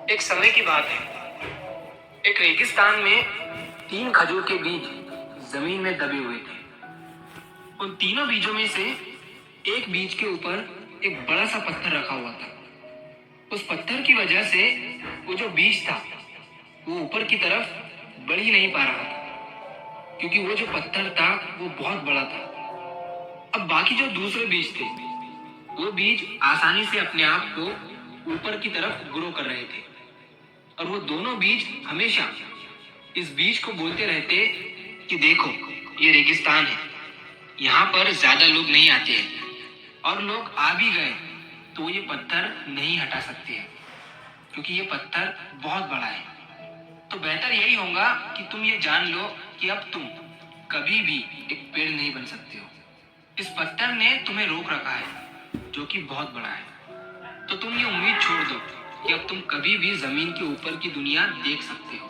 एक समय की बात है। एक रेगिस्तान में तीन खजूर के बीज जमीन में दबे हुए थे। उन तीनों बीजों में से एक बीज के ऊपर एक बड़ा सा पत्थर रखा हुआ था। उस पत्थर की वजह से वो जो बीज था वो ऊपर की तरफ बढ़ ही नहीं पा रहा था, क्योंकि वो जो पत्थर था वो बहुत बड़ा था। अब बाकी जो दूसरे बीज थे वो बीज आसानी से अपने आप को ऊपर की तरफ ग्रो कर रहे थे, और वो दोनों बीज हमेशा इस बीज को बोलते रहते कि देखो, ये रेगिस्तान है, यहाँ पर ज्यादा लोग नहीं आते हैं, और लोग आ भी गए तो ये पत्थर नहीं हटा सकते हैं, क्योंकि ये पत्थर बहुत बड़ा है। तो बेहतर यही होगा कि तुम ये जान लो कि अब तुम कभी भी एक पेड़ नहीं बन सकते हो। इस पत्थर ने तुम्हें रोक रखा है, जो कि बहुत बड़ा है। तो तुम ये उम्मीद छोड़ दो कि अब तुम कभी भी जमीन के ऊपर की दुनिया देख सकते हो।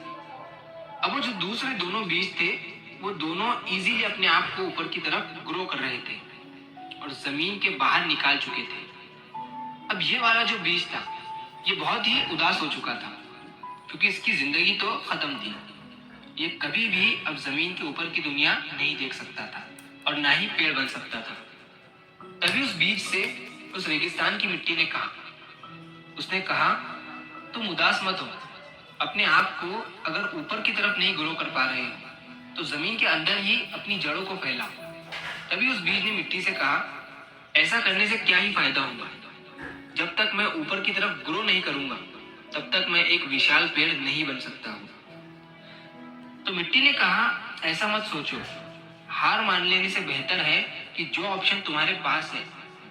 अब वो जो दूसरे दोनों बीज थे वो दोनों इजीली अपने आप को ऊपर की तरफ ग्रो कर रहे थे और जमीन के बाहर निकाल चुके थे। अब ये वाला जो बीज था ये बहुत ही उदास हो चुका था, क्योंकि इसकी जिंदगी तो खत्म थी। ये कभी भी अब जमीन के ऊपर की दुनिया नहीं देख सकता था और ना ही पेड़ बन सकता था। तभी उस बीज से उस रेगिस्तान की मिट्टी ने कहा, उसने कहा, तुम उदास मत हो। अपने आप को अगर ऊपर की तरफ नहीं ग्रो कर पा रहे हो तो जमीन के अंदर ही अपनी जड़ों को फैलाओ। तभी उस बीज ने मिट्टी से कहा, ऐसा करने से क्या ही फायदा होगा। जब तक मैं ऊपर की तरफ ग्रो नहीं करूंगा तब तक मैं एक विशाल पेड़ नहीं बन सकता हूँ। तो मिट्टी ने कहा, ऐसा मत सोचो। हार मान लेने से बेहतर है कि जो ऑप्शन तुम्हारे पास है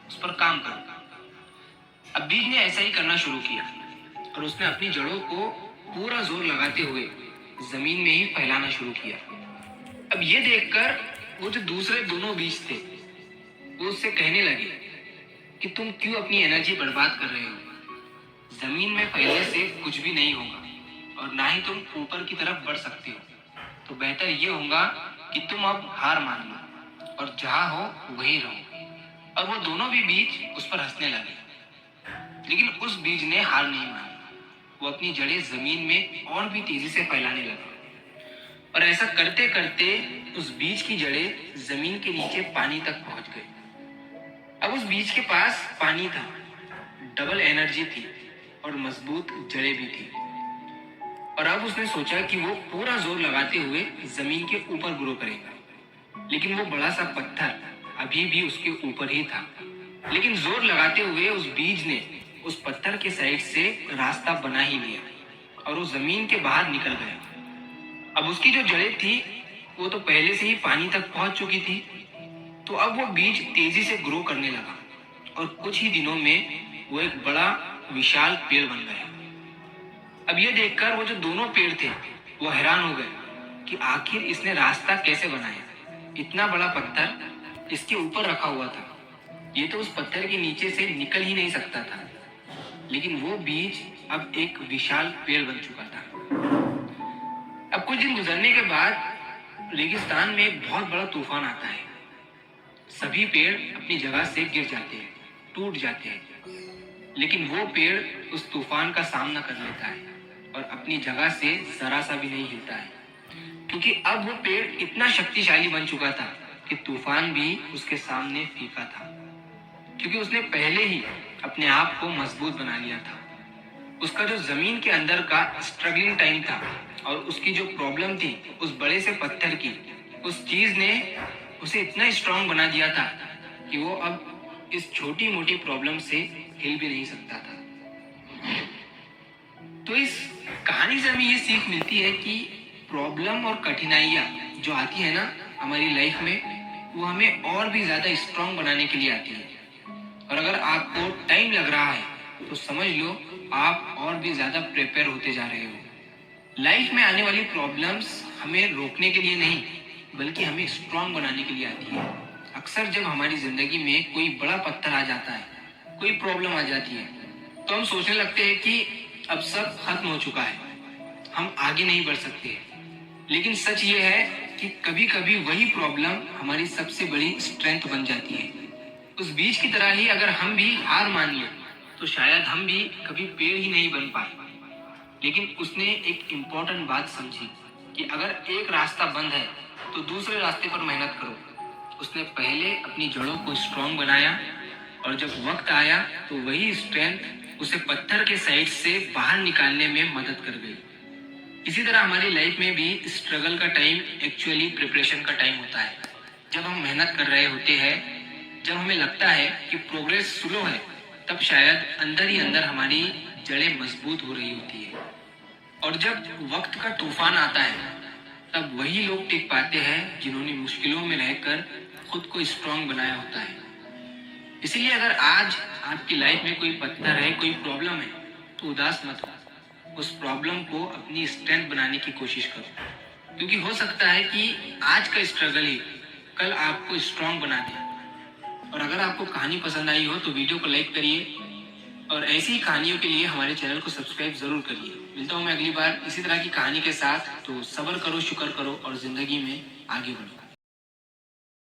उस पर काम करो। अब बीज ने ऐसा ही करना शुरू किया और उसने अपनी जड़ों को पूरा जोर लगाते हुए जमीन में ही फैलाना शुरू किया। अब ये देखकर वो जो दूसरे दोनों बीज थे वो उससे कहने लगे कि तुम क्यों अपनी एनर्जी बर्बाद कर रहे हो। जमीन में फैलने से कुछ भी नहीं होगा और ना ही तुम ऊपर की तरफ बढ़ सकते हो। तो बेहतर ये होगा कि तुम अब हार मान लो और जहां हो वहीं रहो। और वो दोनों भी बीज उस पर हंसने लगे, लेकिन उस बीज ने हार नहीं मानी। वो अपनी जड़ें जमीन में और भी तेजी से फैलाने लगा, और ऐसा करते करते उस बीज की जड़ें जमीन के नीचे पानी तक पहुंच गई। अब उस बीज के पास पानी था, डबल एनर्जी थी और मजबूत जड़ें भी थी। और अब उसने सोचा कि वो पूरा जोर लगाते हुए जमीन के ऊपर ग्रो करेगा। लेकिन वो बड़ा सा पत्थर अभी भी उसके ऊपर ही था। लेकिन जोर लगाते हुए उस बीज ने उस पत्थर के साइड से रास्ता बना ही लिया और वो जमीन के बाहर निकल गया। अब उसकी जो जड़ें थी वो तो पहले से ही पानी तक पहुंच चुकी थी। तो अब वो बीज तेजी से ग्रो करने लगा और कुछ ही दिनों में वो एक बड़ा विशाल पेड़ बन गया। अब ये देखकर वो जो दोनों पेड़ थे वो हैरान हो गए कि आखिर इसने रास्ता कैसे बनाया। इतना बड़ा पत्थर इसके ऊपर रखा हुआ था, ये तो उस पत्थर के नीचे से निकल ही नहीं सकता था। लेकिन वो बीज अब एक विशाल पेड़ बन चुका था। अब कुछ दिन गुजरने के बाद रेगिस्तान में एक बहुत बड़ा तूफान आता है। सभी पेड़ अपनी जगह से गिर जाते हैं, टूट जाते हैं। लेकिन वो पेड़ उस तूफान का सामना कर लेता है और अपनी जगह से जरा सा भी नहीं हिलता है, क्योंकि अब वो पेड़ इतना शक्तिशाली बन चुका था कि तूफान भी उसके सामने फीका था, क्योंकि उसने पहले ही अपने आप को मजबूत बना लिया था। उसका जो जमीन के अंदर का स्ट्रगलिंग टाइम था और उसकी जो प्रॉब्लम थी उस बड़े से पत्थर की, उस चीज ने उसे इतना स्ट्रांग बना दिया था कि वो अब इस छोटी मोटी प्रॉब्लम से हिल भी नहीं सकता था। तो इस कहानी से हमें ये सीख मिलती है कि प्रॉब्लम और कठिनाइयाँ जो आती है ना हमारी लाइफ में, वो हमें और भी ज्यादा स्ट्रांग बनाने के लिए आती है। और अगर आपको टाइम लग रहा है तो समझ लो आप और भी ज्यादा प्रिपेयर होते जा रहे हो। लाइफ में आने वाली प्रॉब्लम्स हमें रोकने के लिए नहीं बल्कि हमें स्ट्रांग बनाने के लिए आती है। अक्सर जब हमारी जिंदगी में कोई बड़ा पत्थर आ जाता है, कोई प्रॉब्लम आ जाती है, तो हम सोचने लगते हैं कि अब सब खत्म हो चुका है, हम आगे नहीं बढ़ सकते। लेकिन सच ये है कि कभी कभी वही प्रॉब्लम हमारी सबसे बड़ी स्ट्रेंथ बन जाती है। उस बीज की तरह ही अगर हम भी हार मान लें तो शायद हम भी कभी पेड़ ही नहीं बन पाए। लेकिन उसने एक इम्पोर्टेंट बात समझी कि अगर एक रास्ता बंद है तो दूसरे रास्ते पर मेहनत करो। उसने पहले अपनी जड़ों को स्ट्रांग बनाया और जब वक्त आया तो वही स्ट्रेंथ उसे पत्थर के साइड से बाहर निकालने में मदद कर गई। इसी तरह हमारी लाइफ में भी स्ट्रगल का टाइम एक्चुअली प्रिपरेशन का टाइम होता है। जब हम मेहनत कर रहे होते हैं, जब हमें लगता है कि प्रोग्रेस स्लो है, तब शायद अंदर ही अंदर हमारी जड़ें मजबूत हो रही होती है। और जब वक्त का तूफान आता है, तब वही लोग टिक पाते हैं जिन्होंने मुश्किलों में रहकर खुद को स्ट्रांग बनाया होता है। इसीलिए अगर आज आपकी लाइफ में कोई पत्थर है, कोई प्रॉब्लम है, तो उदास मत हो। उस प्रॉब्लम को अपनी स्ट्रेंथ बनाने की कोशिश करो, क्योंकि हो सकता है कि आज का स्ट्रगल ही कल आपको स्ट्रांग बना दे। और अगर आपको कहानी पसंद आई हो तो वीडियो को लाइक करिए और ऐसी ही कहानियों के लिए हमारे चैनल को सब्सक्राइब जरूर करिए। मिलता हूँ मैं अगली बार इसी तरह की कहानी के साथ। तो सब्र करो, शुक्र करो और जिंदगी में आगे बढ़ो।